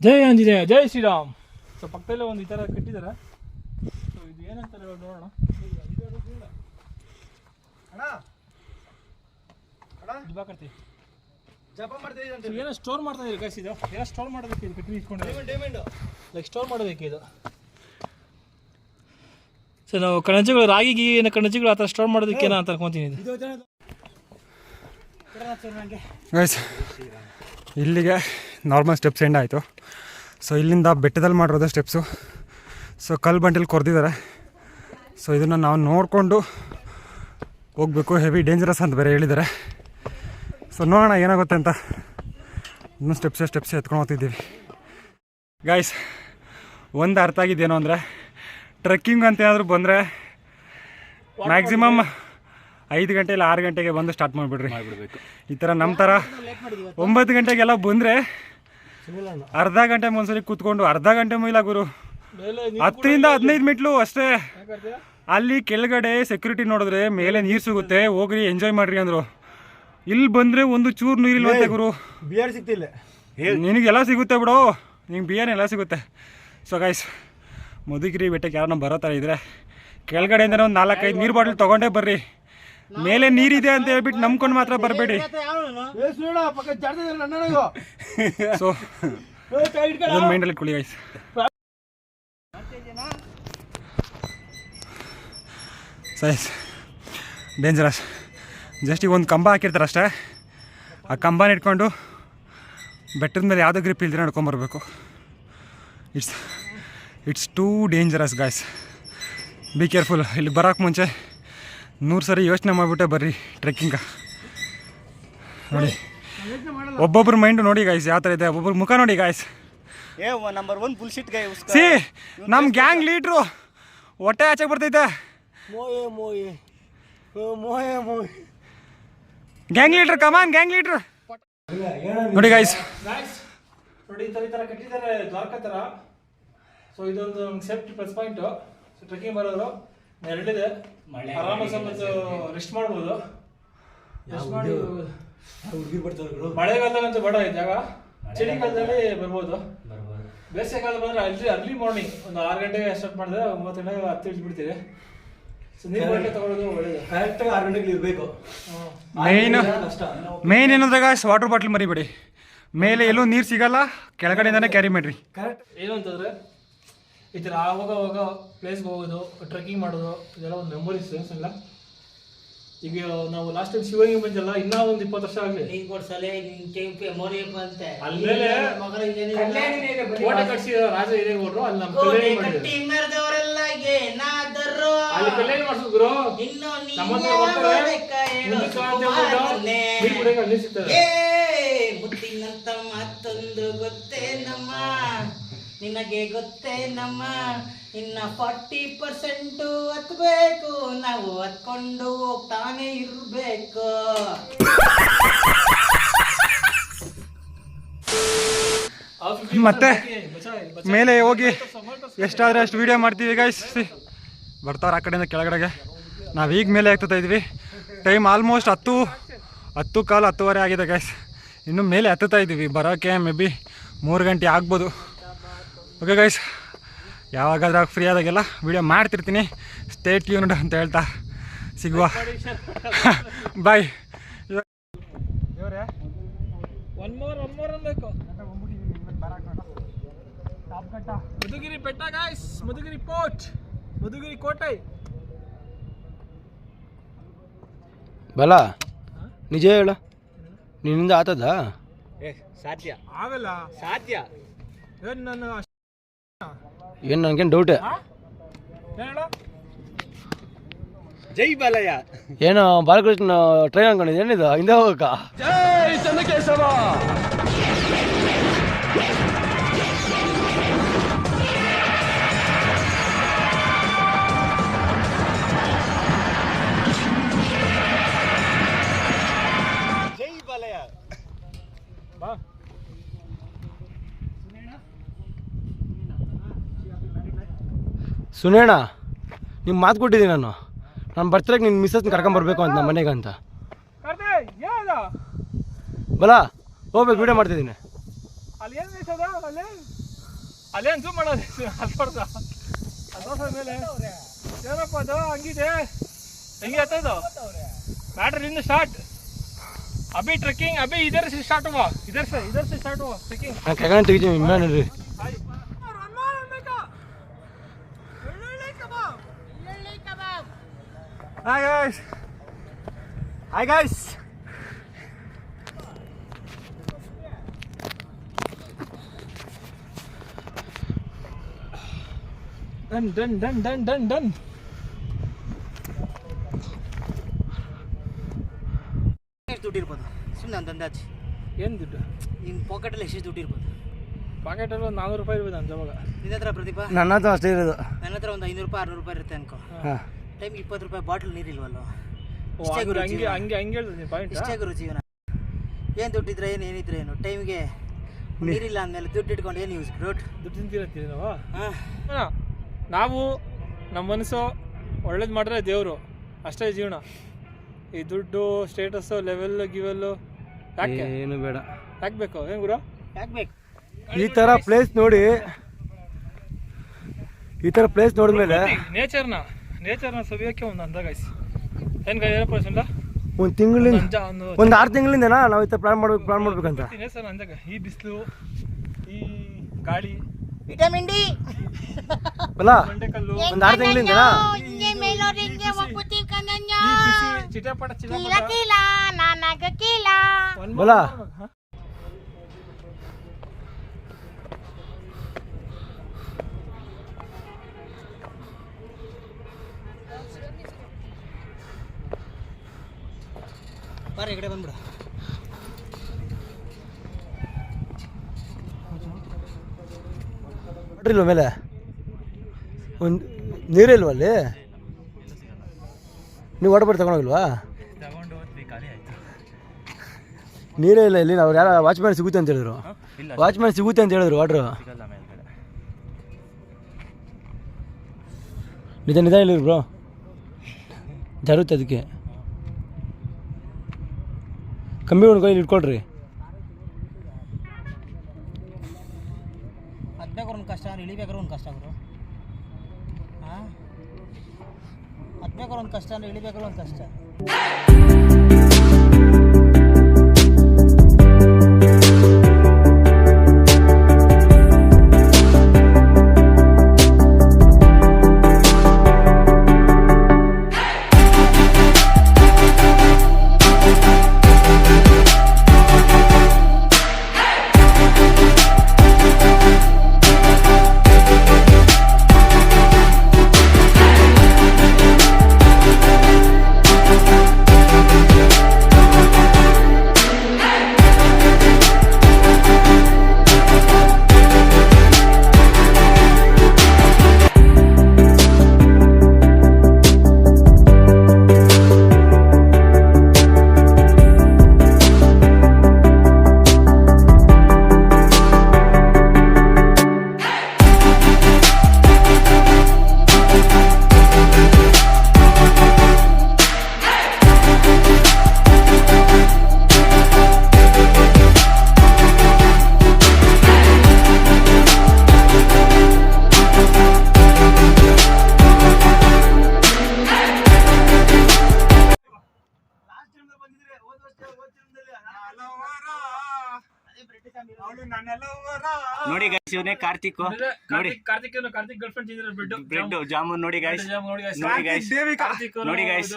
ಜೈ ಆಂಜನೇಯ, ಜೈ ಶ್ರೀರಾಮ್. ಸೊ ಪಕ್ಕದಲ್ಲೇ ಒಂದು ಈ ಥರ ಕಟ್ಟಿದ್ದಾರೆ. ಸೊ ಇದು ಏನಂತಾರೆ ನೋಡೋಣ. ಏನೋ ಸ್ಟೋರ್ ಮಾಡ್ತಾ ಇದ್ದೀರಿ ಗೈಸ್, ಇದು ಏನೋ ಸ್ಟೋರ್ ಮಾಡೋದಕ್ಕೆ ಇದು ಕಟ್ಟಿ ಇಟ್ಕೊಂಡು ಲೈಕ್ ಸ್ಟೋರ್ ಮಾಡೋದಕ್ಕೆ ಇದು. ಸೊ ನಾವು ಕಣಜಗಳು, ರಾಗಿಗೆ ಏನೋ ಕಣಜಗಳು ಆ ಥರ ಸ್ಟೋರ್ ಮಾಡೋದಕ್ಕೆ ಏನೋ ಅಂತ ಅನ್ಕೊತೀನಿ. ಇದು ಗೈಸ್ ಇಲ್ಲಿಗೆ ನಾರ್ಮಲ್ ಸ್ಟೆಪ್ಸ್ ಎಂಡ್ ಆಯಿತು. ಸೊ ಇಲ್ಲಿಂದ ಬೆಟ್ಟದಲ್ಲಿ ಮಾಡಿರೋದು ಸ್ಟೆಪ್ಸು. ಸೊ ಕಲ್ಲು ಬಂಟಲ್ಲಿ ಕೊರೆದಿದ್ದಾರೆ. ಸೊ ಇದನ್ನು ನಾವು ನೋಡಿಕೊಂಡು ಹೋಗಬೇಕು. ಹೆವಿ ಡೇಂಜರಸ್ ಅಂತ ಬೇರೆ ಹೇಳಿದ್ದಾರೆ. ಸೊ ನೋಡೋಣ ಏನಾಗುತ್ತೆ ಅಂತ. ಇನ್ನೂ ಸ್ಟೆಪ್ಸ್ ಎತ್ಕೊಂಡು ಹೋಗ್ತಿದ್ದೀವಿ. ಗೈಸ್ ಒಂದು ಅರ್ಥ ಆಗಿದ್ದೇನು ಅಂದರೆ, ಟ್ರೆಕ್ಕಿಂಗ್ ಅಂತ ಏನಾದರೂ ಬಂದರೆ ಮ್ಯಾಕ್ಸಿಮಮ್ 5 ಗಂಟೆ ಇಲ್ಲ 6 ಗಂಟೆಗೆ ಬಂದು ಸ್ಟಾರ್ಟ್ ಮಾಡಿಬಿಡ್ರಿ. ಈ ಥರ ನಮ್ಮ ಥರ 9 ಗಂಟೆಗೆಲ್ಲ ಬಂದರೆ ಅರ್ಧ ಗಂಟೆ ಒಂದ್ಸರಿ ಕೂತ್ಕೊಂಡು ಅರ್ಧ ಗಂಟೆ ಮುಗಿಲ್ಲ ಗುರು. 10ರಿಂದ 15 ಮಿನಿಟ್ಲು ಅಷ್ಟೇ. ಅಲ್ಲಿ ಕೆಳಗಡೆ ಸೆಕ್ಯೂರಿಟಿ ನೋಡಿದ್ರೆ ಮೇಲೆ ನೀರು ಸಿಗುತ್ತೆ, ಹೋಗ್ರಿ ಎಂಜಾಯ್ ಮಾಡಿರಿ ಅಂದರು. ಇಲ್ಲಿ ಬಂದರೆ ಒಂದು ಚೂರು ನೀರಿಲ್ವಂತೆ ಗುರು. ಬಿಯರ್ ಸಿಗ್ತಿಲ್ಲ. ನಿನಗೆಲ್ಲ ಸಿಗುತ್ತೆ ಬಿಡು, ನಿಂಗೆ ಬಿಯರ್ನೆಲ್ಲ ಸಿಗುತ್ತೆ. ಸೊ ಗೈಸ್ ಮಧುಗಿರಿ ಬೆಟ್ಟಕ್ಕೆ ಯಾರನ್ನ ಬರೋ ಥರ ಇದ್ದರೆ ಕೆಳಗಡೆಯಿಂದ ಒಂದು 4-5 ನೀರು ಬಾಟಲ್ ತೊಗೊಂಡೇ ಬರ್ರಿ. ಮೇಲೆ ನೀರಿದೆ ಅಂತ ಹೇಳ್ಬಿಟ್ಟು ನಂಬ್ಕೊಂಡು ಮಾತ್ರ ಬರಬೇಡಿ. ಸೊ ಅದೊಂದು ಮೈಂಡಲ್ಲಿ ಇಟ್ಕೊಳ್ಳಿ ಗೈಸ್. Size dangerous. ಜಸ್ಟ್ ಈಗ ಒಂದು ಕಂಬ ಹಾಕಿರ್ತಾರೆ ಅಷ್ಟೇ. ಆ ಕಂಬನ ಇಟ್ಕೊಂಡು ಬೆಟ್ಟದ ಮೇಲೆ ಯಾವುದೋ ಗ್ರಿಪ್ ಇಲ್ದಿರ ನಡ್ಕೊಂಬರ್ಬೇಕು. It's too dangerous guys. Be careful. ಇಲ್ಲಿ ಬರೋಕ್ಕೆ ಮುಂಚೆ 100 ಸರಿ ಯೋಚನೆ ಮಾಡಿಬಿಟ್ಟೆ ಬರ್ರಿ ಟ್ರೆಕ್ಕಿಂಗ. ನೋಡಿ ಒಬ್ಬೊಬ್ರ ಮೈಂಡು ನೋಡಿ ಗಾಯ್ಸ್ ಯಾವ ಥರ ಇದೆ, ಒಬ್ಬೊಬ್ರ ಮುಖ ನೋಡಿ ಗಾಯ್ಸ್. ನಂಬರ್ 1 ಬುಲ್ಶಿಟ್ ಗೈ. ಸಿ ನಮ್ಮ ಗ್ಯಾಂಗ್ ಲೀಡ್ರು ಹೊಟ್ಟೆ ಆಚೆಗೆ ಬರ್ತೈತೆ. ಗ್ಯಾಂಗ್ ಲೀಡ್ರ್ ಕಮಾನ್, ಗ್ಯಾಂಗ್ ಲೀಡ್ರ್ ನೋಡಿ ಗಾಯ್ಸ್. ನೋಡಿ ಈ ಥರ ಕಟ್ಟಿದ್ದಾರೆ ದ್ವಾರಕಾ ಥರ. ಸೊ ಇದೊಂದು safety plus point. So trekking ಬರೋರು ಎರಡಿದೆ, ಆರಾಮಾಗಿ ಸ್ವಲ್ಪ ರೆಸ್ಟ್ ಮಾಡ್ಬೋದು. ರೆಸ್ಟ್ ಮಾಡಿ ಮಳೆಗಾಲದಾಗಂತೂ ಬೇಡ ಈ ಜಾಗ, ಚಳಿಗಾಲದಲ್ಲಿ ಬರ್ಬೋದು. ಬೇಸಿಗೆಗಾಲ ಬಂದರೆ ಅರ್ಲಿ ಮಾರ್ನಿಂಗ್ ಒಂದು 6 ಗಂಟೆಗೆ ಸ್ಟಾರ್ಟ್ ಮಾಡಿದ್ರೆ 9 ಗಂಟೆಗೆ ಹತ್ತಿ ಇಳಿಸ್ಬಿಡ್ತೀವಿ. ಸೊ ನೀರು ಬಾಟಲಿ ತಗೊಳ್ಳೋದು ಒಳ್ಳೇದು. ಕರೆಕ್ಟಾಗಿ 6 ಗಂಟೆಗೆ ಇರಬೇಕು. ಮೇನ್ ಏನಂದ್ರೆ ಗಾಯ್ಸ್ ವಾಟರ್ ಬಾಟ್ಲ್ ಮರಿಬೇಡಿ. ಮೇಲೆ ಎಲ್ಲೂ ನೀರು ಸಿಗಲ್ಲ, ಕೆಳಗಡೆಯಿಂದಾನೆ ಕ್ಯಾರಿ ಮಾಡಿರಿ. ಕರೆಕ್ಟ್. ಏನು ಅಂತಂದರೆ ಈ ಥರ ಆವಾಗ ಪ್ಲೇಸ್ಗೆ ಹೋಗೋದು, ಟ್ರೆಕ್ಕಿಂಗ್ ಮಾಡೋದು, ಇದೆಲ್ಲ ಒಂದು ಮೆಮೊರೀಸ್ ಎಲ್ಲ. ಈಗ ನಾವು ಲಾಸ್ಟ್ ಟೈಮ್ ಶಿವಗಂಗೆ ಬಂದಲ್ಲ, ಇನ್ನೂ ಒಂದು 20 ವರ್ಷ ಆಗಲಿ ಅಲ್ಲೇಲೆ ಕೋಟೆ ಕಟ್ಸಿದ ರಾಜ ಹಿರೇಗೌಡರು. ಅಲ್ಲಿ ನಮ್ಮ ಕಲ್ಯಾಣಿ ಮಾಡಿದ್ರು, ಅಲ್ಲಿ ಕಲ್ಯಾಣಿ ಮಾಡಿಸಿದ್ರು. ನಮ್ಮ ಹತ್ರ ಬರ್ತಾರೆ, ನೀರು ಕುಡಿಯೋಕೆ ಅಲ್ಲಿ ಸಿಗ್ತದೆ. ಮುತ್ತಿನಂತ ಮತ್ತೊಂದು ಗೊತ್ತೇ ನಮ್ಮ, ನಿನಗೆ ಗೊತ್ತೇ ನಮ್ಮ, ಇನ್ನ 40% ಹತ್ಬೇಕು, ನಾವು ಹತ್ಕೊಂಡು ಹೋಗ್ತಾನೆ ಇರ್ಬೇಕು. ಮತ್ತೆ ಮೇಲೆ ಹೋಗಿ ಎಷ್ಟಾದರೆ ಅಷ್ಟು ವೀಡಿಯೋ ಮಾಡ್ತೀವಿ ಗೈಸ್. ಬರ್ತಾವ್ರೆ ಆ ಕಡೆಯಿಂದ ಕೆಳಗಡೆಗೆ. ನಾವು ಈಗ ಮೇಲೆ ಆಗ್ತಾ ಇದ್ವಿ. ಟೈಮ್ ಆಲ್ಮೋಸ್ಟ್ 10 ಕಾಲು 10:15 ಆಗಿದೆ ಗೈಸ್. ಇನ್ನು ಮೇಲೆ ಹತ್ತುತ್ತಾ ಇದ್ದೀವಿ. ಬರೋಕ್ಕೆ ಮೇ ಬಿ 3 ಗಂಟೆ ಆಗ್ಬೋದು. ಓಕೆ ಗೈಸ್, ಯಾವಾಗಾದ್ರೂ ಫ್ರೀ ಆದಾಗೆಲ್ಲ ವೀಡಿಯೋ ಮಾಡ್ತಿರ್ತೀನಿ. ಸ್ಟೇ ಟ್ಯೂನ್ಡ್ ಅಂತ ಹೇಳ್ತಾ ಸಿಗುವ. ಬಾಯ್. ಒನ್ ಮೋರ್ ಅನ್ಬೇಕು. ಮಧುಗಿರಿ ಬೆಟ್ಟ ಗಾಯ್ಸ್, ಮಧುಗಿರಿ ಪೋರ್ಟ್, ಮಧುಗಿರಿ ಕೋಟೆ. ಬಲ ನಿಜ ಹೇಳ, ನಿನ್ನಿಂದ ಆತದ? ಸಾಧ್ಯ ಆಗಲ್ಲ, ಸಾಧ್ಯ. ಏನು ನನ್ನ ಏನು ನನಗೇನು ಡೌಟ್. ಹೇಳ ಜೈ ಬಾಲಯ್ಯ. ಏನು ಬಾಲಕೃಷ್ಣ ಟ್ರೈನ್ ಅನ್ಕೊಂಡಿದ್ದೆ ಏನಿದು, ಹಿಂದೆ ಹೋಗಕ್ಕ? ಜೈ ಚನ್ನಕೇಶವ. ಜೈ ಬಾಲಯ್ಯ. ಬಾ. ಸುನೇಣ, ನಿಮ್ಮ ಮಾತು ಕೊಟ್ಟಿದ್ದೀನಿ ನಾನು ಬರ್ತಿರಕ್ಕೆ ನಿನ್ನ ಮಿಸ್ಸಸ್ನ ಕರ್ಕೊಂಬರ್ಬೇಕು ಅಂತ ನಮ್ಮ ಮನೆಗೆ ಅಂತ. ಬಲ ಹೋಗ್ಬೇಕು, ವೀಡಿಯೋ ಮಾಡ್ತಿದ್ದೀನಿ. ಅಲ್ಲಿ ಏನು ನಿಲ್ಸೋದ? ಅಲ್ಲೇನು ಜೂಮ್ ಮಾಡೋದು? ಅದು ಮೇಲೆ ಏನಪ್ಪ ಅದು ಹಂಗಿದೆ, ಹೆಂಗೆ ಹತ್ತದು ಮ್ಯಾಟ್ರ್ ಇನ್ನು ಸ್ಟಾರ್ಟ್. ಅಭಿ ಟ್ರೆಕ್ಕಿಂಗ್, ಅಭಿ ಇದರ ಸ್ಟಾರ್ಟ್ ಹುआ, ಇದರ से ಸ್ಟಾರ್ಟ್ हुआ ಟ್ರೆಕ್ಕಿಂಗ್. ನಾನು ಕೆಳಗಡೆ ತೆಗಿತೀನಿ ನೋಡ್ರಿ. Hi guys. Done done done done done done. ಎಷ್ಟು ದುಡ್ಡು ಇರ್ಬೋದು ಸುಮ್ಮನೆ ಒಂದು ಅಂದಾಜು? ಏನು ದುಡ್ಡು? ನಿನ್ನ ಪಾಕೆಟಲ್ಲಿ ಎಷ್ಟು ದುಡ್ಡು ಇರ್ಬೋದು? ಪಾಕೆಟಲ್ಲಿ ಒಂದು 400 ರೂಪಾಯಿ ಇರ್ಬೋದು ಅಂತ ಅವಾಗ. ನಿನ್ನ ಹತ್ರ ಪ್ರದೀಪ? ನನ್ನ ಹತ್ರ ಅಷ್ಟೇ ಇರೋದು. ನನ್ನ ಹತ್ರ ಒಂದು 500 ರೂಪಾಯಿ 600 ರೂಪಾಯಿ ಇರುತ್ತೆ ಅನ್ಕೋ. ಟೈಮ್ಗೆ 20 ರೂಪಾಯಿ ಬಾಟ್ಲ್ ನೀರಿಲ್ವಲ್ಲೋ? ಹಂಗೆ ಹಂಗೆ ಹಂಗೆ ಹೇಳ್ತೀನಿ ಪಾಯಿಂಟ್. ಇಷ್ಟೇ ಗುರು ಜೀವನ. ಏನು ದುಡ್ಡಿದ್ರೆ ಏನು, ಏನಿದ್ರೆ ಏನು, ಟೈಮ್ಗೆ ನೀರಿಲ್ಲ ಅಂದಮೇಲೆ ದುಡ್ಡು ಇಟ್ಕೊಂಡು ಏನು ಯೂಸ್? ದುಡ್ಡು ತಿಂತೀರಂತೀವಿ ನಾವು. ಹಾಂ, ನಾವು ನಮ್ಮ ಮನಸ್ಸು ಒಳ್ಳೇದು ಮಾಡಿದ್ರೆ ದೇವರು, ಅಷ್ಟೇ ಜೀವನ. ಈ ದುಡ್ಡು, ಸ್ಟೇಟಸ್ಸು, ಲೆವೆಲ್ಲು ಗಿವೆಲ್ಲು ಯಾಕೆ? ಏನು ಬೇಡ. ಯಾಕೆ ಬೇಕು? ಏನು ಗುರು? ಯಾಕೆ ಬೇಕು? ಈ ಥರ ಪ್ಲೇಸ್ ನೋಡಿ, ಈ ಥರ ಪ್ಲೇಸ್ ನೋಡಿದ್ಮೇಲೆ ನೇಚರ್ನ ಸವಿಯೋಕ್ಕೆ ಒಂದು ಅಂದ ಗಾಯ್ಸ್. ಏನು ಗಾಯ ಏನಪ್ಪ ಒಂದು ತಿಂಗಳಿಂದ ಒಂದು 6 ತಿಂಗಳಿಂದನಾ ನಾವು ಈ ಥರ ಪ್ಲಾನ್ ಮಾಡ್ಬೇಕಂತ. ನೇಚರ್ ಅಂದಾಗ ಈ ಬಿಸಿಲು, ಈ ಗಾಳಿ, ವಿಟಮಿನ್ ಡಿ ಅಲ್ಲ, ಬಂಡೆಕಲ್ಲು, ಒಂದು 6 ತಿಂಗಳಿಂದನಾ ಚಿಟಪಟ ಬಲ ಬಾರಿ ಈ ಕಡೆ ಬಂದ್ಬಿಡು. ಇಲ್ವ ಮೇಲೆ ಒಂದು ನೀರಿಲ್ವ ಅಲ್ಲಿ? ನೀವು ವಾಟರ್ ಬಾಟಲ್ ತಗೊಂಡೋಗಿಲ್ವಾ? ನೀರೇ ಇಲ್ಲ ಇಲ್ಲಿ. ನಾವು ಯಾರು ವಾಚ್ಮ್ಯಾನ್ ಸಿಗುತ್ತೆ ಅಂತ ಹೇಳಿದ್ರು. ವಾಚ್ಮ್ಯಾನ್ ಸಿಗುತ್ತೆ ಅಂತ ಹೇಳಿದ್ರು ವಾಟ್ರು. ನಿಧಾನ ಇಲ್ಲ ಬ್ರೋ, ಜರುತ್ತೆ ಅದಕ್ಕೆ. ಕಮ್ಮಿ ಒಂದು ಕೈಲಿ ಇಟ್ಕೊಳ್ರಿ. ಹತ್ಬೇಕಾದ್ರೆ ಒಂದು ಕಷ್ಟ, ಇಳಿಬೇಕಾದ್ರೆ ಒಂದು ಕಷ್ಟ ಗುರು. ಹಾಂ, ಹತ್ಬೇಕಾದ್ರೆ ಒಂದು ಕಷ್ಟ ಅಂದರೆ ಇಳಿಬೇಕಾದ್ರೆ ಒಂದು ಕಷ್ಟ. ನೋಡಿ ಗೈಸ್, ಇವನೇ ಕಾರ್ತಿಕ್. ನೋಡಿ Karthik girl friend bread jamun ನೋಡಿ ಗೈಸ್. ನೋಡಿ ಗೈಸ್, ನೋಡಿ ಗೈಸ್,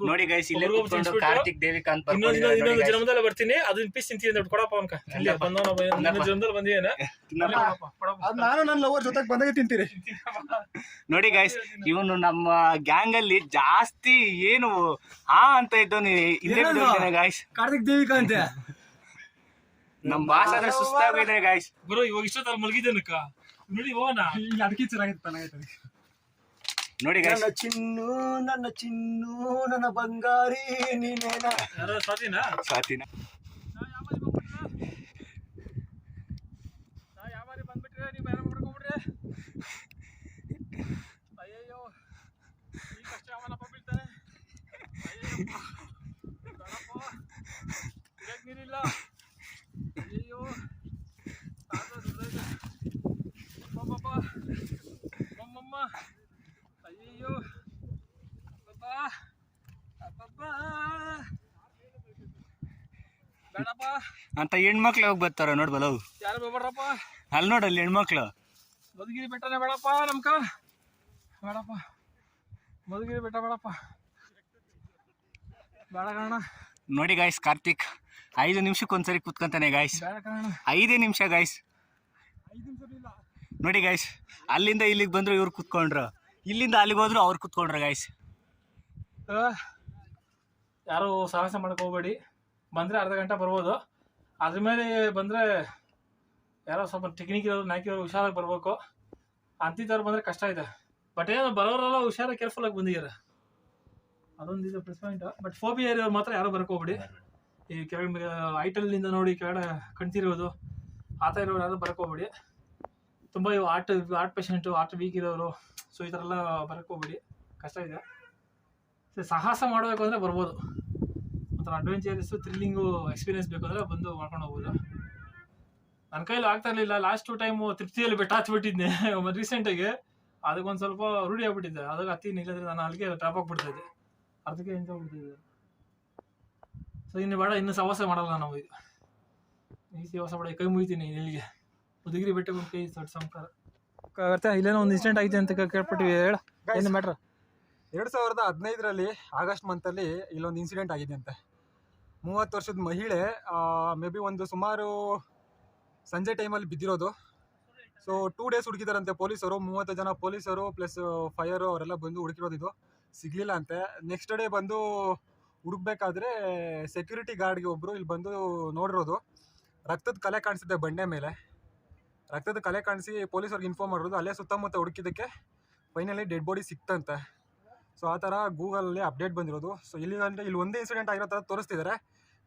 ನೋಡಿ ಗೈಸ್, ಇಲ್ಲೇ ಕೂತ್ಕೊಂಡು ಕಾರ್ತಿಕ್ ದೇವಿಕಾ ಅಂತ ಇನ್ನೊಂದು ಜನ್ಮದಲ್ಲಿ ಬರ್ತೀನಿ, ಅದನ್ನ ಪೀಸ್ ತಿಂತೀನಿ ಅಂತ ಕೊಡಪ್ಪ ಅವನ್ಕ. ಜನ್ಮದಲ್ಲಿ ಬಂದಿದ್ದೇನೆ, ನಾನು ನನ್ನ ಲವರ್ ಜೊತೆಗೆ ಬಂದಾಗ ತಿಂತೀರಿ. ನೋಡಿ ಗೈಸ್, ಇವನು ನಮ್ಮ ಗ್ಯಾಂಗ್ ಅಲ್ಲಿ ಜಾಸ್ತಿ ಏನು ಅಂತ ಇದ್ದವನು ಗೈಸ್. ಕಾರ್ತಿಕ್ ದೇವಿಕಾ ಅಂತೆ. ನಮ್ ಬಾಸ್ ಆದ್ರೆ ಸುಸ್ತಾಗಿದೆ ಗೈಸ್. ಗುರು ಇವಾಗ ಇಷ್ಟೊತ್ತಲ್ಲಿ ಮಲಗಿದ್ದೇನಕ್ಕ ನೋಡಿ ಹೋಗೋಣ. ಅದಕ್ಕೆ ಚೆನ್ನಾಗಿತ್ತು. ನೋಡಿ ಗೈಸ್, ನನ್ನ ಚಿನ್ನು ನನ್ನ ಬಂಗಾರಿ ನೀನೇನ. ಯಾರೋ ಸ್ವಾತಿನ ಯಾವಾರಿ ಬಂದ್ಬಿಟ್ರೆ ನೀವು ಬೇರೆ ಮಾಡ್ಕೊಂಡ್ಬಿಟ್ರೆ ಅಯ್ಯಯ್ಯೋ ಈ ಕಷ್ಟ ಅವನಪ್ಪ ಬೀಳ್ತಾನೆ. ಅಯ್ಯಯ್ಯೋ ನೀರಿಲ್ಲ. ಅಯ್ಯಯ್ಯೋ ಮಮ್ಮಮ್ಮ ಅಯ್ಯಯ್ಯೋ ಬೇಡಪ್ಪ ಅಂತ ಹೆಣ್ಮಕ್ಳು ಹೋಗಿ ಬರ್ತಾರ ನೋಡ್ಬಲ್ಲ. ಯಾರು ಬೇಡ್ರಪ್ಪ, ಅಲ್ಲಿ ನೋಡಲ್ಲಿ ಹೆಣ್ಮಕ್ಳು. ಮಧುಗಿರಿ ಬೆಟ್ಟನೇ ಬೇಡಪ್ಪ ನಮ್ಕ, ಬೇಡಪ್ಪ ಮಧುಗಿರಿ ಬೆಟ್ಟ ಬೇಡಪ್ಪ, ಬೇಡ ಕಾರಣ. ನೋಡಿ ಗಾಯ್ಸ್, ಕಾರ್ತಿಕ್ 5 ನಿಮಿಷಕ್ಕೆ ಒಂದ್ಸರಿ ಕೂತ್ಕೊಂತಾನೆ ಗಾಯ್ಸ್. ಬೇಡ ಕಾರಣ. 5 ನಿಮಿಷ ಗಾಯ್ಸ್. 5 ನಿಮಿಷ ಇಲ್ಲ, ನೋಡಿ ಗೈಸ್, ಅಲ್ಲಿಂದ ಇಲ್ಲಿಗೆ ಬಂದ್ರು ಇವ್ರು ಕುತ್ಕೊಂಡ್ರು, ಇಲ್ಲಿಂದ ಅಲ್ಲಿಗೆ ಹೋದ್ರು ಅವ್ರು ಕುತ್ಕೊಂಡ್ರು ಗೈಸ್. ಯಾರು ಸಾಹಸ ಮಾಡಕ್ಕೆ ಹೋಗ್ಬೇಡಿ. ಬಂದರೆ ಅರ್ಧ ಗಂಟೆ ಬರ್ಬೋದು. ಅದ್ರ ಮೇಲೆ ಬಂದರೆ ಯಾರೋ ಸ್ವಲ್ಪ ಟೆಕ್ನಿಕ್ ಇರೋರು ನಾಯ್ಕಿರೋರು ಹುಷಾರಾಗಿ ಬರಬೇಕು. ಅಂತಿದ್ದವ್ರು ಬಂದರೆ ಕಷ್ಟ ಇದೆ. ಬಟ್ ಏನೋ ಬರೋರೆಲ್ಲ ಹುಷಾರಾಗಿ ಕೇರ್ಫುಲ್ಲಾಗಿ ಬಂದಿದ್ದಾರೆ, ಅದೊಂದು ಇದು ಪ್ಲಸ್ ಪಾಯಿಂಟ್. ಬಟ್ ಫೋಬಿಯಾ ಇರೋರು ಮಾತ್ರ ಯಾರು ಬರಕ್ಕೆ ಹೋಗ್ಬೇಡಿ. ಈ ಕೆಳಗಡೆ ಐಟಲ್ನಿಂದ ನೋಡಿ ಕೆಳಗಡೆ ಕಣ್ತಿರೋದು ಆ ಥರ ಇರೋರು ಯಾರು ಬರಕ್ಕೆ ಹೋಗ್ಬೇಡಿ. ತುಂಬ ಇವು ಹಾರ್ಟ್ ಪೇಷಂಟು, ಹಾರ್ಟ್ ವೀಕ್ ಇರೋರು, ಸೊ ಈ ಥರ ಎಲ್ಲ ಬರಕ್ಕೆ ಹೋಗ್ಬೇಡಿ, ಕಷ್ಟ ಇದೆ. ಸೊ ಸಾಹಸ ಮಾಡಬೇಕು ಅಂದರೆ ಬರ್ಬೋದು. ಒಂಥರ ಅಡ್ವೆಂಚರಸ್ಸು ಥ್ರಿಲ್ಲಿಂಗು ಎಕ್ಸ್ಪೀರಿಯನ್ಸ್ ಬೇಕು ಅಂದರೆ ಬಂದು ಮಾಡ್ಕೊಂಡು ಹೋಗ್ಬೋದು. ನನ್ನ ಕೈಲಿ ಆಗ್ತಾ ಇರಲಿಲ್ಲ. ಲಾಸ್ಟ್ ಟೈಮು ತೃಪ್ತಿಯಲ್ಲಿ ಬೆಟ್ಟ ಹಚ್ಬಿಟ್ಟಿದ್ದೆ ರೀಸೆಂಟಾಗಿ. ಅದಕ್ಕೊಂದು ಸ್ವಲ್ಪ ರೂಢಿ ಆಗ್ಬಿಟ್ಟಿದ್ದೆ. ಅದಕ್ಕೆ ಹತ್ತಿ ನಿಲ್ಲದ್ರೆ ನಾನು ಅಲ್ಲಿಗೆ ಡ್ರಾಪ್ ಆಗಿಬಿಡ್ತಾಯಿದ್ದೆ, ಅದಕ್ಕೆ ಎಂಜಾಯ್ ಆಗ್ಬಿಟ್ಟಿದ್ದೆ. ಸೊ ಇನ್ನು ಬೇಡ, ಇನ್ನು ಸವಾಸ ಮಾಡಲ್ಲ ನಾವು. ಈಗ ಈ ಸವಾಸ ಬೇಡ, ಕೈ ಮುಗಿತೀನಿ ಇಲ್ಲಿಗೆ. ಮುದುಗಿರಿ ಬೆಟ್ಟ ಕೈ ದೊಡ್ಡ ಸಂಸಾರ. ಇಲ್ಲೇನೋ ಒಂದು ಇನ್ಸಿಡೆಂಟ್ ಆಗಿದೆ ಅಂತ ಕೇಳ್ಪಟ್ಟಿವಿ, ಹೇಳ ಏನು ಮ್ಯಾಟ್ರ್? 2015 ಆಗಸ್ಟ್ ಮಂತಲ್ಲಿ ಇಲ್ಲೊಂದು ಇನ್ಸಿಡೆಂಟ್ ಆಗಿದೆ ಅಂತೆ. 30 ವರ್ಷದ ಮಹಿಳೆ ಮೇ ಬಿ ಒಂದು ಸುಮಾರು ಸಂಜೆ ಟೈಮಲ್ಲಿ ಬಿದ್ದಿರೋದು. ಸೊ 2 ಡೇಸ್ ಹುಡುಕಿದಾರಂತೆ ಪೊಲೀಸರು. 30 ಜನ ಪೊಲೀಸರು ಪ್ಲಸ್ ಫೈರು ಅವರೆಲ್ಲ ಬಂದು ಹುಡುಕಿರೋದು. ಇದು ಸಿಗಲಿಲ್ಲ ಅಂತೆ. ನೆಕ್ಸ್ಟ್ ಡೇ ಬಂದು ಹುಡುಕ್ಬೇಕಾದ್ರೆ ಸೆಕ್ಯೂರಿಟಿ ಗಾರ್ಡ್ಗೆ ಒಬ್ಬರು ಇಲ್ಲಿ ಬಂದು ನೋಡಿರೋದು, ರಕ್ತದ ಕಲೆ ಕಾಣಿಸುತ್ತೆ ಬಂಡೆ ಮೇಲೆ. ರಕ್ತದ ಕಲೆ ಕಾಣಿಸಿ ಪೊಲೀಸರಿಗೆ ಇನ್ಫಾರ್ಮ್ ಮಾಡಿರೋದು. ಅಲ್ಲೇ ಸುತ್ತಮುತ್ತ ಹುಡುಕಿದ್ದಕ್ಕೆ ಫೈನಲಿ ಡೆಡ್ ಬಾಡಿ ಸಿಕ್ತಂತೆ. ಸೊ ಆ ಥರ ಗೂಗಲಲ್ಲಿ ಅಪ್ಡೇಟ್ ಬಂದಿರೋದು. ಸೊ ಇಲ್ಲಿ ಒಂದೇ ಇನ್ಸಿಡೆಂಟ್ ಆಗಿರೋ ಥರ ತೋರಿಸ್ತಿದ್ದಾರೆ.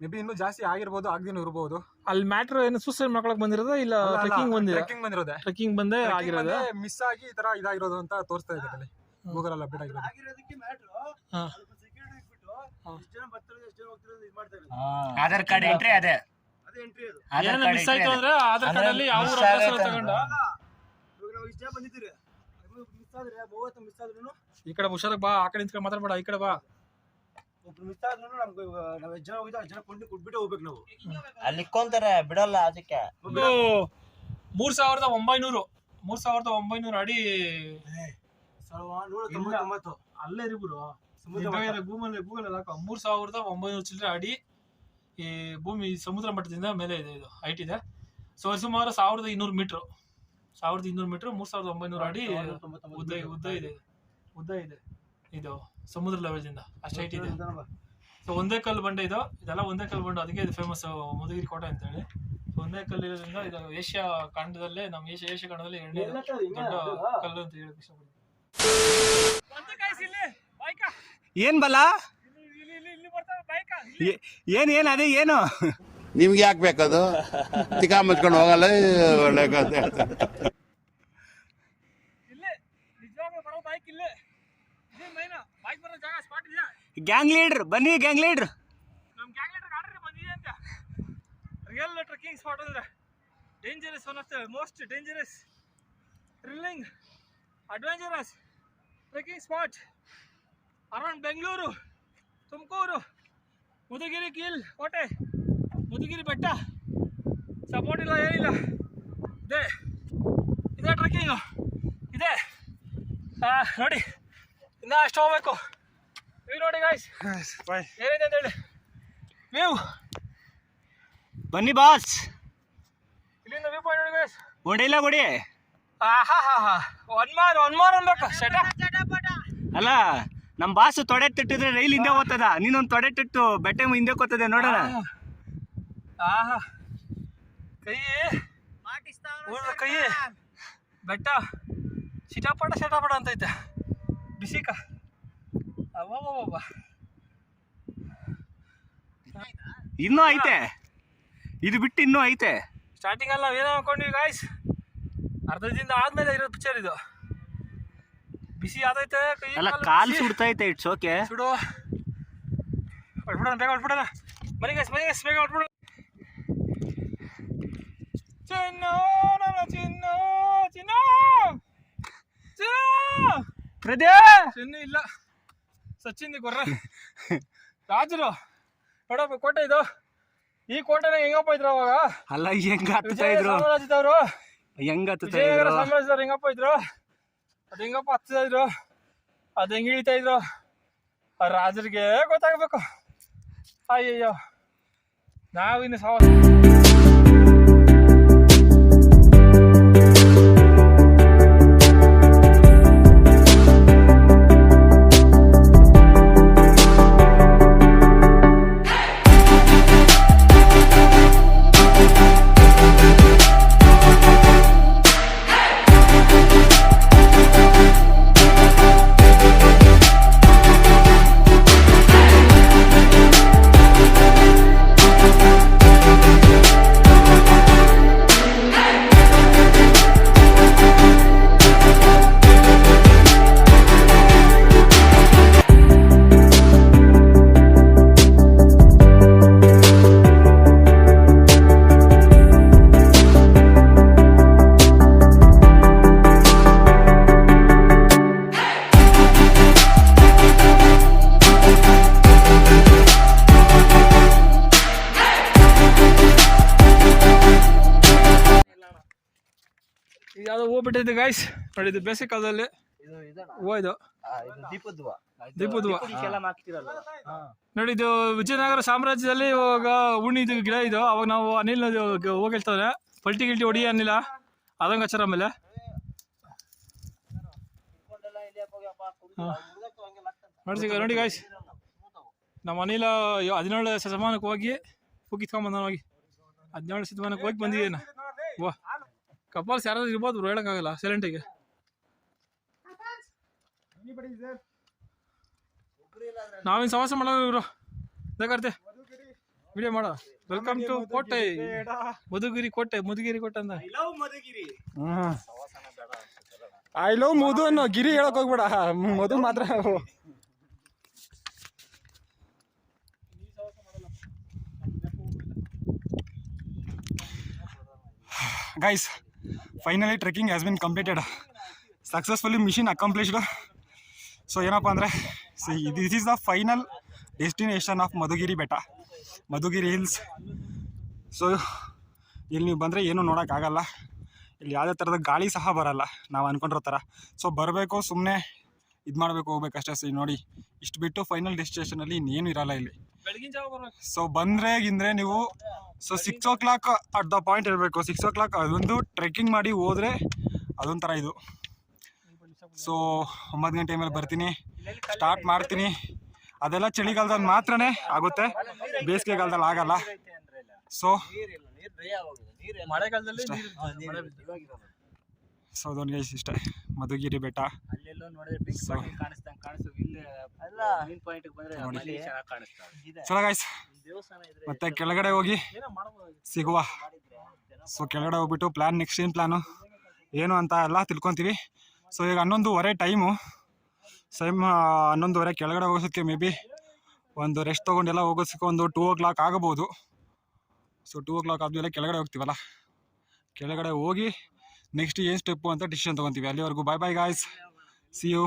ಮೇ ಬಿ ಇನ್ನೂ ಜಾಸ್ತಿ ಆಗಿರ್ಬೋದು, ಆಗದೇನೂ ಇರ್ಬೋದು. ಅಲ್ಲಿ ಮ್ಯಾಟ್ರ್ ಏನು ಸೂಸೈಡ್ ಮಾಡ್ಕೊಳಕ್ ಬಂದಿರೋದು ಇಲ್ಲ ಟ್ರೆಕ್ಕಿಂಗ್ ಬಂದಿರೋದೆ. ಟ್ರೆಕ್ಕಿಂಗ್ ಬಂದೇ ಆಗಿರೋದು, ಮಿಸ್ ಆಗಿ ಈ ಥರ ಇದಾಗಿರೋದು ಅಂತ ತೋರಿಸ್ತಾ ಇದೆ ಅಲ್ಲಿ ಗೂಗಲಲ್ಲಿ ಅಪ್ಡೇಟ್ ಆಗಿರೋದು. ಆಧಾರ್ ಕಾರ್ಡ್ ಎಂಟ್ರಿ ಅದೇ ಮಿಸ್ ಆಯ್ತು ಅಂದ್ರೆ ಆಧಾರ್ ಕಾರ್ಡ್ ಅಲ್ಲಿ ಯಾವ ಊರ ಅಡ್ರೆಸ್ ತಗೊಂಡ ಈ ಕಡೆ ಹುಷಾರಾಗಿ ಬಾ. ಆ ಕಡೆ ನಿಂತ್ಕೊಂಡು ಮಾತಾಡ್ಬೇಡ, ಈ ಕಡೆ ಬಾ. ಅಲ್ಲಿ ಇಕ್ಕೊಂತಾರೆ ಬಿಡಲ್ಲ. ಅದಕ್ಕೆ 3900 ಅಡಿ ಅಲ್ಲೇ ಇರ್ಬಿಡು. ಗೂಗಲ್ ಹಾಕ 3900 ಚಿಲ್ಲರೆ ಅಡಿ ಈ ಭೂಮಿ ಸಮುದ್ರ ಮಟ್ಟದಿಂದ ಮೇಲೆ ಇದೆ. ಇದು ಹೈಟ್ ಇದೆ. ಸೊ ಸುಮಾರು 1200 ಮೀಟ್ರು 3900 ಅಡಿ ಉದ್ದ ಇದೆ ಇದು ಸಮುದ್ರ ಲೆವೆಲ್ದಿಂದ. ಅಷ್ಟು ಹೈಟ್ ಇದೆ. ಸೊ ಒಂದೇ ಕಲ್ಲು ಬಂಡೆ ಇದು. ಇದೆಲ್ಲ ಒಂದೇ ಕಲ್ಲು ಬಂಡೆ, ಅದಕ್ಕೆ ಇದು ಫೇಮಸ್ ಮುದುಗಿರಿ ಕೋಟೆ ಅಂತೇಳಿ. ಸೊ ಒಂದೇ ಕಲ್ಲು ಇರೋದ್ರಿಂದ ಇದು ಏಷ್ಯಾ ಖಂಡದಲ್ಲೇ, ನಮ್ಮ ಏಷ್ಯಾ ಖಂಡದಲ್ಲಿ 2ನೇ ದೊಡ್ಡ ಕಲ್ಲು ಅಂತ ಹೇಳಕ್ ಇಷ್ಟಪಡ್ತೀನಿ. ಏನ್ ಬಲ ಏನ್ ಅದೇ ಏನು ನಿಮ್ಗೆ ಯಾಕೆ ಬೇಕದು? ತಿಕಾ ಮುಚ್ಕೊಂಡು ಹೋಗಲ್ಲ. ಒಳ್ಳೆ ಕಥೆ. ಗ್ಯಾಂಗ್ ಲೀಡರ್ ಬನ್ನಿ, ಗ್ಯಾಂಗ್ ಲೀಡರ್. ನಮ್ಮ ಗ್ಯಾಂಗ್ ಲೀಡರ್ ಆರ್ಡರ್ ಬಂದಿದೆ ಅಂತ. ರಿಯಲ್ ಟ್ರೆಕ್ಕಿಂಗ್ ಸ್ಪಾಟ್ ಅಂದ್ರೆ dangerous, one of the most dangerous, thrilling, adventurous trekking spot around Bengaluru, Tumakuru, Madhugiri ಕೀಲ್ ಕೋಟೆ, ಮುದುಗಿರಿ ಬೆಟ್ಟ. ಸಪೋರ್ಟ್ ಇಲ್ಲ, ಏನಿಲ್ಲ. ಇದೇ ಟ್ರೆಕ್ಕಿಂಗು ಇದೆ. ನೋಡಿ, ಇನ್ನೂ ಅಷ್ಟು ಹೋಗ್ಬೇಕು. ವ್ಯೂ ನೋಡಿ ಗಾಯ್ಸ್, ಏನಿದೆ ಅಂತ ಹೇಳಿ ವ್ಯೂ. ಬನ್ನಿ ಬಾಸ್, ಇಲ್ಲಿಂದ ವ್ಯೂ ಪಾಯಿಂಟ್ ನೋಡಿ ಗಾಯ್ಸ್. ಹೊಡಿಲ್ಲ ಹೊಡಿ. ಒನ್ ಮಾರ್ ಅನ್ಬೇಕು. ಅಲ್ಲ, ನಮ್ ಬಾಸ್ ತೊಡೆ ತಿಟ್ಟಿದ್ರೆ ರೈಲ್ ಹಿಂದೆ ಹೋಗ್ತದ, ನೀನೊಂದು ತೊಡೆ ತಿಟ್ಟು ಬೆಟ್ಟ ಹಿಂದೆ ಹೋಗ್ತದೆ ನೋಡೋಣ. ಕೈ ಬೆಟ್ಟ ಸಿಟಾಪಟ ಅಂತೈತೆ. ಬಿಸಿಕ ಅವ್ವ ಇನ್ನೂ ಐತೆ, ಇದು ಬಿಟ್ಟು ಇನ್ನೂ ಐತೆ. ಸ್ಟಾರ್ಟಿಂಗ್ ಅಲ್ಲಿ ನಾವು ಏನೋ ಅನ್ಕೊಂಡ್ವಿ ಗಾಯ್ಸ್, ಅರ್ಧದಿಂದ ಆದ್ಮೇಲೆ ಇರೋ ಪಿಕ್ಚರ್ ಇದು. ಬಿಸಿ ಆದೈತೆ, ಕೈ ಅಲ್ಲ ಕಾಲ್ ಸುಡ್ತೈತೆ. ಇಟ್ಸ್ ಓಕೆ, ಸುಡು. ಹೊಟ್ಬಿಡೋಣ, ಬೇಗ ಹೊಟ್ಬಿಡೋಣ. ಬನ್ನಿ ಗಾಯ್ಸ್, ಬೇಗ ಹೊಟ್ಬಿಡೋಣ. ಚಿನ್ನು ಚಿನ್ನು ಇಲ್ಲ, ಸಚಿನ್ ಗೊರ್ರ ರಾಜರು ನೋಡಪ್ಪ. ಕೋಟೆ ಇದು. ಈ ಕೋಟೆನ ಹೆಂಗಪ್ಪ ಇದ್ರು ಅವಾಗ? ಅಲ್ಲ ಹೆಂಗ ಹತ್ತಾ ಇದ್ರು ಸಾಮ್ರಾಜ್ಯದವರು, ಹೆಂಗ ಹತ್ತಾ ವಿಜಯನಗರ ಸಾಮ್ರಾಜ್ಯದವ್ರು ಹೆಂಗಪ್ಪ ಇದ್ರು? ಅದು ಹೆಂಗಪ್ಪ ಹತ್ತಾ ಇದ್ರು, ಅದು ಹೆಂಗ್ ಇಳಿತಾ ಇದ್ರು, ಆ ರಾಜರಿಗೆ ಗೊತ್ತಾಗಬೇಕು. ಅಯ್ಯಯ್ಯೋ, ನಾವಿನ್ನು ಸಾವ ಈಗ ಯಾವುದೋ ಹೂ ಬಿಟ್ಟಿದೆ ಗಾಯ್ಸ್ ನೋಡಿ, ಇದು ಬೇಸಿಗೆ ಕಾಲದಲ್ಲಿ ಹೂವು ಇದು ದೀಪದ ದೀಪದ ಹೂವು ಇದಕ್ಕೆಲ್ಲ ಹಾಕ್ತಿರಲ್ಲ. ನೋಡಿ. ಇದು ವಿಜಯನಗರ ಸಾಮ್ರಾಜ್ಯದಲ್ಲಿ ಇವಾಗ ಉಣ್ಣಿದು ಗಿಡ ಇದು. ಅವಾಗ ನಾವು ಅನಿಲ್ ಹೋಗಿರ್ತಾರೆ ಪಲ್ಟಿ ಗಿಲ್ಟಿ ಹೊಡಿ ಅನಿಲ ಅದಂಗ ಹಚ್ಚಾರ ಆಮೇಲೆ ನೋಡಿ ಗಾಯ್ಸ್, ನಮ್ಮ ಅನಿಲ 17 ಶತಮಾನಕ್ಕೆ ಹೋಗಿ ಕಿತ್ಕೊಂಡ್ಬಂದ ಹೋಗಿ 17 ಶತಮಾನಕ್ಕೆ ಹೋಗಿ ಬಂದಿದ್ದೇನೆ. ವಾ ಕಪಲ್ಸ್ ಯಾರಾದ್ರೂ ಇರ್ಬೋದು ಬ್ರೋ, ಹೇಳಕ್ಕಾಗಲ್ಲ ಸೈಲೆಂಟಿಗೆ. ನಾವೇನು ಸವಾಸ ಮಾಡೋರು ಇವರು ಬೇಕಾರ್ತೆ ವಿಡಿಯೋ ಮಾಡೋ. ವೆಲ್ಕಮ್ ಟು ಕೋಟೆ ಮಧುಗಿರಿ ಕೋಟೆ ಅಂತ. ಐ ಲವ್ ಮಧು ಅನ್ನೋ ಗಿರಿ ಹೇಳಕ್ ಹೋಗ್ಬೇಡ, ಮಧು ಮಾತ್ರ. Guys, finally trekking has been completed successfully, mission accomplished. So ಏನಪ್ಪ ಅಂದರೆ, this is the final destination of Madhugiri ಬೆಟ್ಟ, ಮಧುಗಿರಿ ಹಿಲ್ಸ್. ಸೊ ಇಲ್ಲಿ ನೀವು ಬಂದರೆ ಏನೂ ನೋಡೋಕ್ಕಾಗಲ್ಲ, ಇಲ್ಲಿ ಯಾವುದೇ ಥರದ ಗಾಳಿ ಸಹ ಬರಲ್ಲ ನಾವು ಅಂದ್ಕೊಂಡಿರೋ ಥರ. ಸೊ ಬರಬೇಕು, ಸುಮ್ಮನೆ ಇದು ಮಾಡಬೇಕು, ಹೋಗ್ಬೇಕಷ್ಟೇ. ಸೊ ನೋಡಿ, ಇಷ್ಟು ಬಿಟ್ಟು ಫೈನಲ್ ಡೆಸ್ಟಿನೇಷನಲ್ಲಿ ಇನ್ನೇನು ಇರಲ್ಲ ಇಲ್ಲಿ. ಬೆಳಗಿನ ಜಾವ ಬರ್ಬೇಕು. ಸೊ ಬಂದರೆ ನೀವು so 6 o'clock at the point ಇರಬೇಕು. 6 o'clock ಅದೊಂದು ಟ್ರೆಕ್ಕಿಂಗ್ ಮಾಡಿ ಹೋದರೆ ಅದೊಂಥರ ಇದು. ಸೊ 9 ಗಂಟೆ ಮೇಲೆ ಬರ್ತೀನಿ, ಸ್ಟಾರ್ಟ್ ಮಾಡ್ತೀನಿ. ಅದೆಲ್ಲ ಚಳಿಗಾಲದಲ್ಲಿ ಮಾತ್ರನೇ ಆಗುತ್ತೆ, ಬೇಸಿಗೆಗಾಲದಲ್ಲಿ ಆಗಲ್ಲ. ಸೊ ಮಳೆಗಾಲದಲ್ಲಿ ಸೊ ಅದೊಂದು ಗೈಸ್ ಇಷ್ಟೇ ಮಧುಗಿರಿ ಬೆಟ್ಟ. ಅಲ್ಲೆಲ್ಲೋ ನೋಡಿದ್ರೆ ಪಿಂಕ್ ಕಾಣಿಸ್ದಂಗೆ ಕಾಣಿಸ್ತು. ಇಲ್ಲಿ ಮೀನ್ ಪಾಯಿಂಟ್ ಬಂದ್ರೆ ಚೆನ್ನಾಗಿ ಕಾಣಿಸ್ತಾ. ಚಲೋ ಗೈಸ್, ಮತ್ತೆ ಕೆಳಗಡೆ ಹೋಗಿ ಸಿಗುವ. ಸೊ ಕೆಳಗಡೆ ಹೋಗ್ಬಿಟ್ಟು ಪ್ಲ್ಯಾನ್, ನೆಕ್ಸ್ಟ್ ಏನು ಪ್ಲ್ಯಾನು ಏನು ಅಂತ ಎಲ್ಲ ತಿಳ್ಕೊತೀವಿ. ಸೊ ಈಗ 11:15 ಟೈಮು. 11:15 ಕೆಳಗಡೆ ಹೋಗೋದಕ್ಕೆ ಮೇ ಬಿ ಒಂದು ರೆಸ್ಟ್ ತೊಗೊಂಡೆಲ್ಲ ಹೋಗೋದಕ್ಕೆ ಒಂದು 2 o'clock ಆಗಬಹುದು. ಸೊ 2 o'clock ಆದಮೇಲೆ ಕೆಳಗಡೆ ಹೋಗ್ತೀವಲ್ಲ, ಕೆಳಗಡೆ ಹೋಗಿ ನೆಕ್ಸ್ಟ್ ಏನು ಸ್ಟೆಪ್ಪು ಅಂತ ಡಿಸಿಷನ್ ತೊಗೊತೀವಿ. ಅಲ್ಲಿವರೆಗೂ ಬಾಯ್ ಬಾಯ್ ಗಾಯ್ಸ್, ಸಿ ಯು.